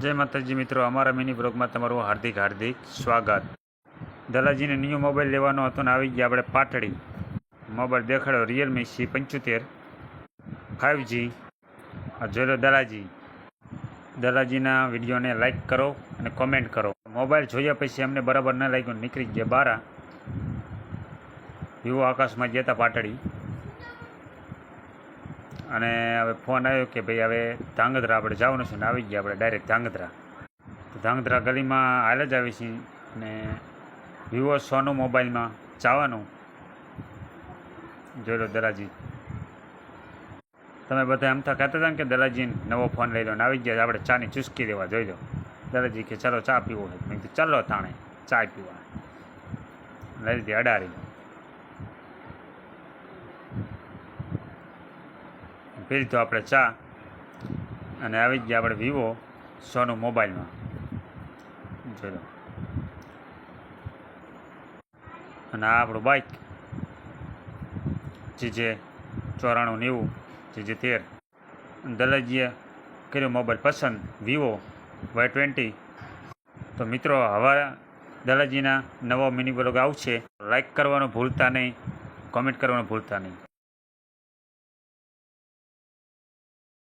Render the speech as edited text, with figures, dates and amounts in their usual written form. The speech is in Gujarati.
જય માતાજી મિત્રો, અમારા મિની બ્લોગમાં તમારું હાર્દિક સ્વાગત। દલાજીને ન્યૂ મોબાઈલ લેવાનો હતો ને આવી ગયા આપણે Patdi. Mobile દેખાડ્યો Realme C75 5G। આ જોઈ લો દલાજીના વિડીયોને લાઈક કરો અને કોમેન્ટ કરો। મોબાઈલ જોયા પછી અમને બરાબર ન લાગ્યું, નીકળી ગયા બહાર। વિવો આકાશમાં ગયા હતા પાટડી અને હવે ફોન આવ્યો કે ભાઈ હવે ધાંગધ્રા આપણે જવાનું છે ને આવી ગયા આપણે ડાયરેક્ટ ધાંગધ્રા। તો ધાંગધ્રા ગલીમાં હાલ જ આવી છીએ ને વિવો 100 મોબાઈલમાં જવાનું। જોઈ લો દલાજી, તમે બધા એમ કહેતા હતા ને કે દલાજીને નવો ફોન લઈ લો ને આવી ગયા આપણે ચાની ચુસ્કી લેવા। જોઈ લો દલાજી કે ચાલો ચા પીવો છે, મેં કીધું ચાલો તાણે ચા પીવા લઈ લીધી અડારી। પી લીધો આપણે ચા અને આવી ગયા આપણે વિવો 100 મોબાઈલમાં। જોઈ લો, અને આ આપણું બાઇક GJ 9490 GJ 13। દલાજીએ કર્યો મોબાઈલ પસંદ વિવો Y20। તો મિત્રો હવે દલાજીના નવો મિની બ્લોગ આવશે, લાઈક કરવાનું ભૂલતા નહીં, કોમેન્ટ કરવાનું ભૂલતા નહીં।